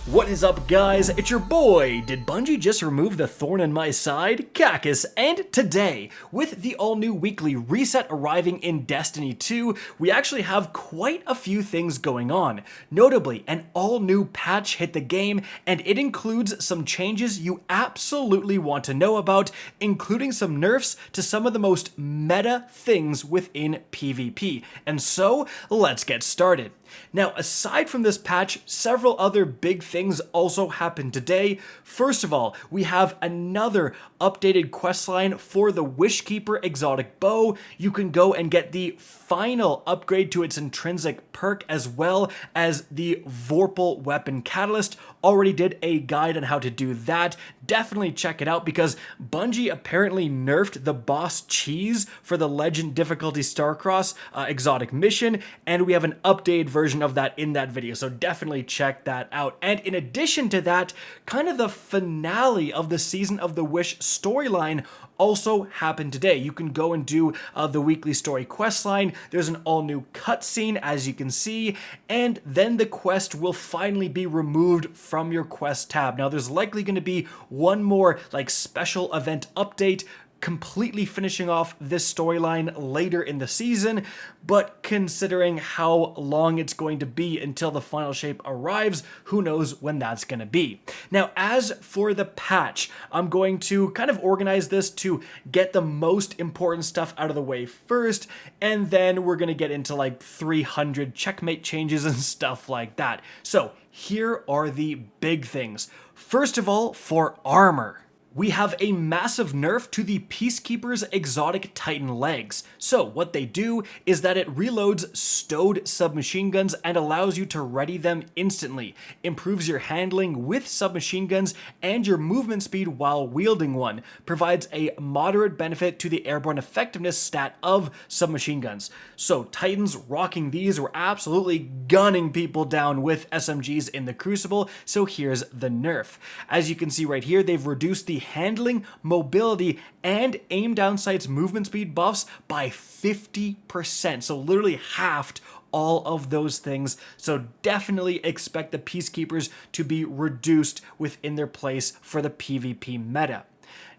What is up, guys? It's your boy. Did Bungie just remove the thorn in my side? Cacus, and today, with the all-new weekly reset arriving in Destiny 2, we actually have quite a few things going on. Notably, an all-new patch hit the game, and it includes some changes you absolutely want to know about, including some nerfs to some of the most meta things within PvP. And so, let's get started. Now, aside from this patch, several other big things also happened today. First of all, we have another updated questline for the Wishkeeper exotic bow. You can go and get the final upgrade to its intrinsic perk, as well as the Vorpal weapon catalyst. Already did a guide on how to do that. Definitely check it out because Bungie apparently nerfed the boss cheese for the Legend difficulty Starcross exotic mission, and we have an updated version of that in that video, so definitely check that out. And in addition to that, kind of the finale of the Season of the Wish storyline also happened today. You can go and do the weekly story questline. There's an all-new cutscene, as you can see, and then the quest will finally be removed from your quest tab. Now, there's likely going to be one more special event update completely finishing off this storyline later in the season, but considering how long it's going to be until the final shape arrives, who knows when that's going to be. Now, as for the patch, I'm going to kind of organize this to get the most important stuff out of the way first, and then we're going to get into 300 checkmate changes and stuff like that. So here are the big things. First of all, for armor, we have a massive nerf to the Peacekeepers exotic Titan legs. So what they do is that it reloads stowed submachine guns and allows you to ready them instantly, improves your handling with submachine guns and your movement speed while wielding one, provides a moderate benefit to the airborne effectiveness stat of submachine guns. So Titans rocking these were absolutely gunning people down with SMGs in the Crucible, so here's the nerf. As you can see right here, they've reduced the handling, mobility, and aim down sights movement speed buffs by 50%. So literally halved all of those things. So definitely expect the Peacekeepers to be reduced within their place for the PvP meta.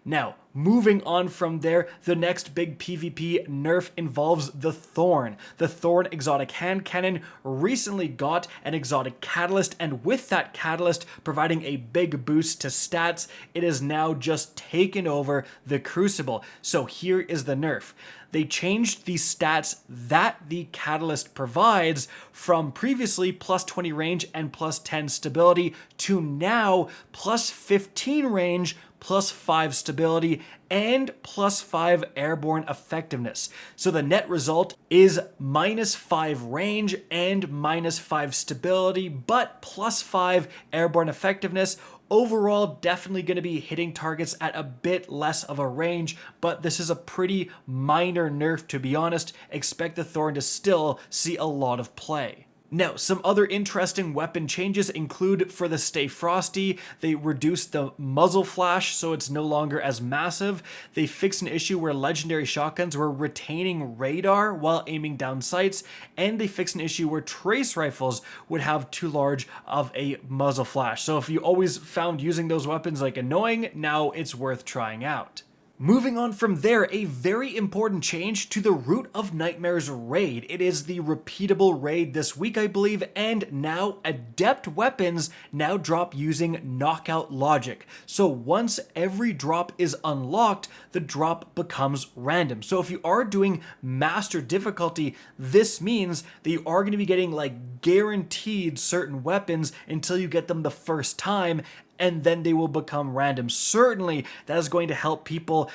Now, moving on from there, the next big PvP nerf involves the Thorn. The Thorn exotic hand cannon recently got an exotic catalyst, and with that catalyst providing a big boost to stats, it has now just taken over the Crucible. So here is the nerf. They changed the stats that the catalyst provides from previously plus 20 range and plus 10 stability to now plus 15 range, plus 5 stability, and plus 5 airborne effectiveness. So the net result is minus 5 range and minus 5 stability, but plus 5 airborne effectiveness. Overall, definitely going to be hitting targets at a bit less of a range, but this is a pretty minor nerf, to be honest. Expect the Thorn to still see a lot of play. Now, some other interesting weapon changes include for the Stay Frosty, they reduced the muzzle flash so it's no longer as massive. They fixed an issue where legendary shotguns were retaining radar while aiming down sights, and they fixed an issue where trace rifles would have too large of a muzzle flash. So if you always found using those weapons annoying, now it's worth trying out. Moving on from there, a very important change to the Root of Nightmares raid. It is the repeatable raid this week, I believe, and now adept weapons now drop using knockout logic. So once every drop is unlocked, the drop becomes random. So if you are doing master difficulty, this means that you are going to be getting guaranteed certain weapons until you get them the first time, and then they will become random. Certainly, that is going to help people,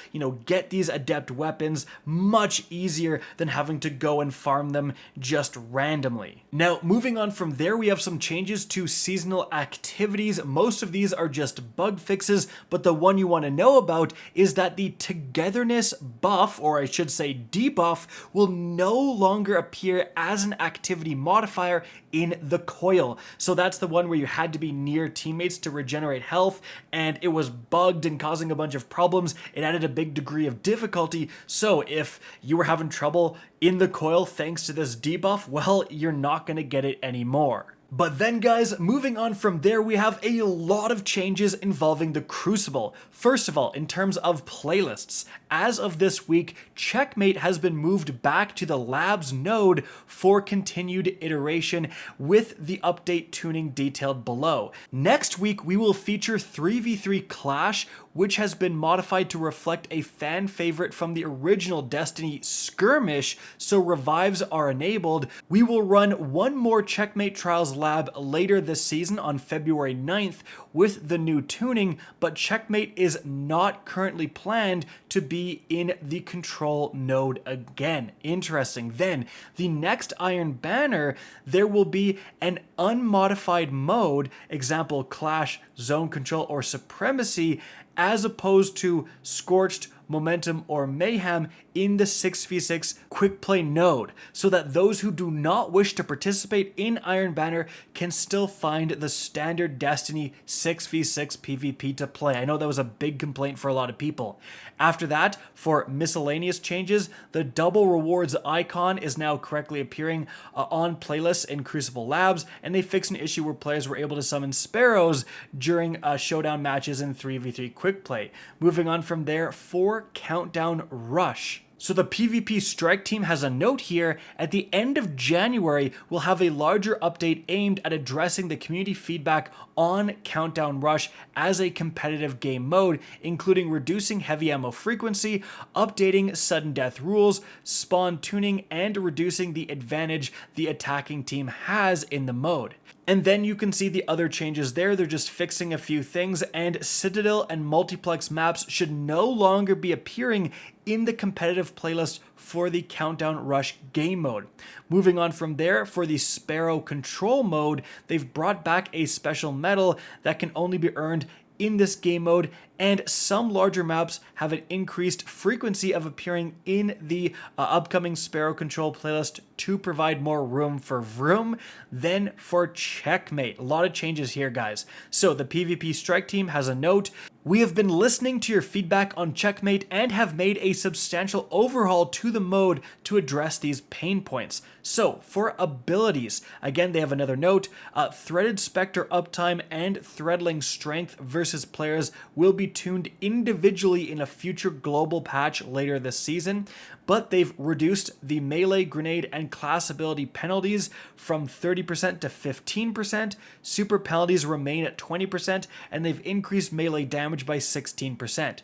get these adept weapons much easier than having to go and farm them just randomly. Now, moving on from there, we have some changes to seasonal activities. Most of these are just bug fixes, but the one you want to know about is that the togetherness buff, or I should say debuff, will no longer appear as an activity modifier in the coil. So that's the one where you had to be near teammates to regenerate health, and it was bugged and causing a bunch of problems. It added a big degree of difficulty, so if you were having trouble in the coil thanks to this debuff, well, you're not going to get it anymore. But then guys, moving on from there, we have a lot of changes involving the Crucible. First of all, in terms of playlists, as of this week, Checkmate has been moved back to the Labs node for continued iteration with the update tuning detailed below. Next week, we will feature 3v3 Clash, which has been modified to reflect a fan favorite from the original Destiny, Skirmish, so revives are enabled. We will run one more Checkmate Trials lab later this season on February 9th with the new tuning, but Checkmate is not currently planned to be in the control node again. Interesting. Then, the next Iron Banner, there will be an unmodified mode, example Clash, Zone Control, or Supremacy, as opposed to Scorched, Momentum, or Mayhem in the 6v6 quick play node, so that those who do not wish to participate in Iron Banner can still find the standard Destiny 6v6 PvP to play. I know that was a big complaint for a lot of people. After that, for miscellaneous changes, the double rewards icon is now correctly appearing on playlists in Crucible Labs, and they fixed an issue where players were able to summon sparrows during showdown matches in 3v3 quick play. Moving on from there, for Countdown Rush. So the PvP Strike Team has a note here. At the end of January, we'll have a larger update aimed at addressing the community feedback on Countdown Rush as a competitive game mode, including reducing heavy ammo frequency, updating sudden death rules, spawn tuning, and reducing the advantage the attacking team has in the mode. And then you can see the other changes there. They're just fixing a few things, and Citadel and Multiplex maps should no longer be appearing in the competitive playlist for the Countdown Rush game mode. Moving on from there, for the Sparrow control mode, they've brought back a special medal that can only be earned in this game mode, and some larger maps have an increased frequency of appearing in the upcoming Sparrow Control playlist to provide more room for vroom. Then for Checkmate, a lot of changes here, guys. So the PvP Strike Team has a note. We have been listening to your feedback on Checkmate and have made a substantial overhaul to the mode to address these pain points. So for abilities, again, they have another note. Threaded Spectre uptime and Threadling strength versus players will be tuned individually in a future global patch later this season, but they've reduced the melee, grenade, and class ability penalties from 30% to 15%. Super penalties remain at 20%, and they've increased melee damage by 16%.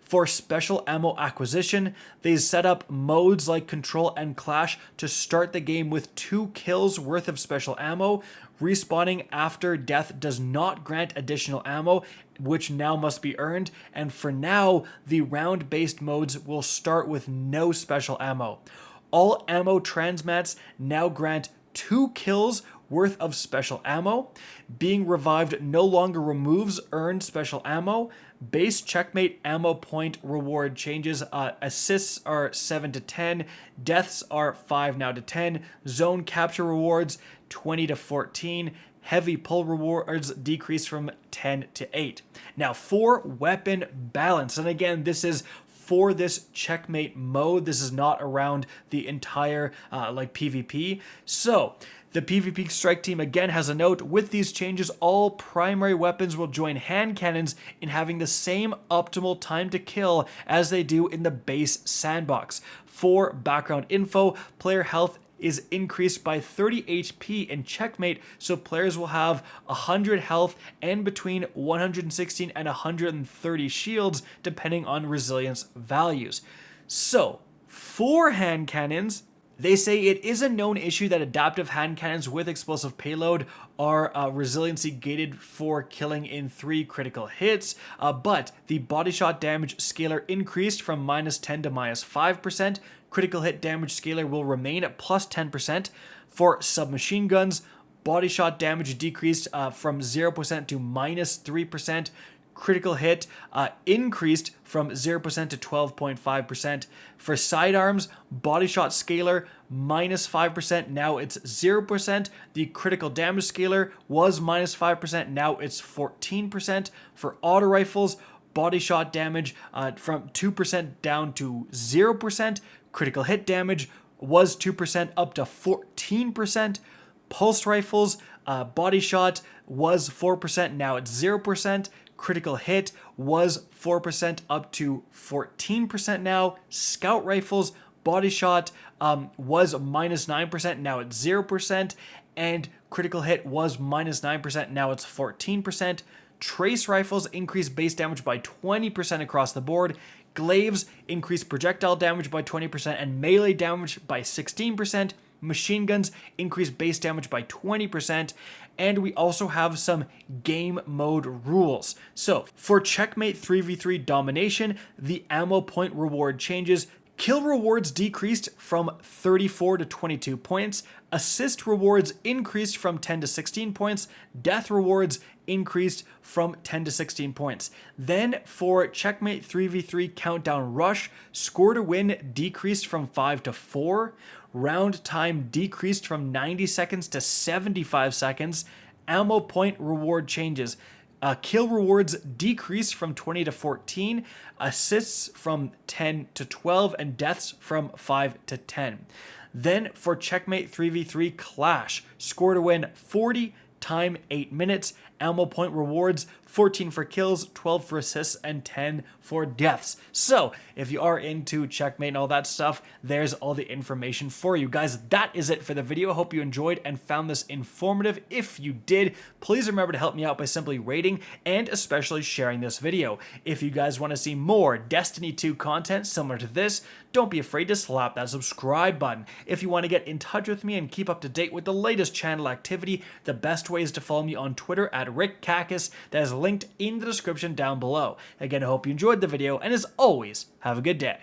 For special ammo acquisition, they set up modes like Control and Clash to start the game with 2 kills worth of special ammo. Respawning after death does not grant additional ammo, which now must be earned, and for now, the round-based modes will start with no special ammo. All ammo transmats now grant 2 kills worth of special ammo. Being revived no longer removes earned special ammo. Base Checkmate ammo point reward changes. Assists are 7 to 10. Deaths are 5 now to 10. Zone capture rewards 20 to 14. Heavy pull rewards decrease from 10 to 8. Now for weapon balance, and again, this is for this Checkmate mode. This is not around the entire PvP. So the PvP Strike Team again has a note. With these changes, all primary weapons will join hand cannons in having the same optimal time to kill as they do in the base sandbox. For background info, player health is increased by 30 HP in Checkmate, so players will have 100 health and between 116 and 130 shields depending on resilience values. So for hand cannons, they say it is a known issue that adaptive hand cannons with explosive payload are resiliency gated for killing in 3 critical hits, but the body shot damage scalar increased from -10 to -5%. Critical hit damage scalar will remain at +10%. For submachine guns, body shot damage decreased from 0% to -3%. Critical hit increased from 0% to 12.5%. For sidearms, body shot scalar -5%, now it's 0%. The critical damage scalar was -5%, now it's 14%. For auto rifles, body shot damage from 2% down to 0%. Critical hit damage was 2% up to 14%. Pulse rifles, Body shot was 4%, now it's 0%. Critical hit was 4% up to 14% now. Scout rifles, body shot was -9%, now it's 0%. And critical hit was -9%, now it's 14%. Trace rifles increased base damage by 20% across the board. Glaives increased projectile damage by 20% and melee damage by 16%. Machine guns increased base damage by 20%. And we also have some game mode rules. So for Checkmate 3v3 domination, the ammo point reward changes. Kill rewards decreased from 34 to 22 points. Assist rewards increased from 10 to 16 points. Death rewards increased from 10 to 16 points. Then for Checkmate 3v3 Countdown Rush, score to win decreased from 5 to 4. Round time decreased from 90 seconds to 75 seconds. Ammo point reward changes. Kill rewards decreased from 20 to 14, assists from 10 to 12, and deaths from 5 to 10. Then for Checkmate 3v3 Clash, score to win 40, time 8 minutes, ammo point rewards 14 for kills, 12 for assists, and 10 for deaths. So if you are into Checkmate and all that stuff, there's all the information for you. Guys, that is it for the video. I hope you enjoyed and found this informative. If you did, please remember to help me out by simply rating and especially sharing this video. If you guys want to see more Destiny 2 content similar to this, don't be afraid to slap that subscribe button. If you want to get in touch with me and keep up to date with the latest channel activity, the best way is to follow me on Twitter at RickCacus. That is linked in the description down below. Again, I hope you enjoyed the video, and as always, have a good day.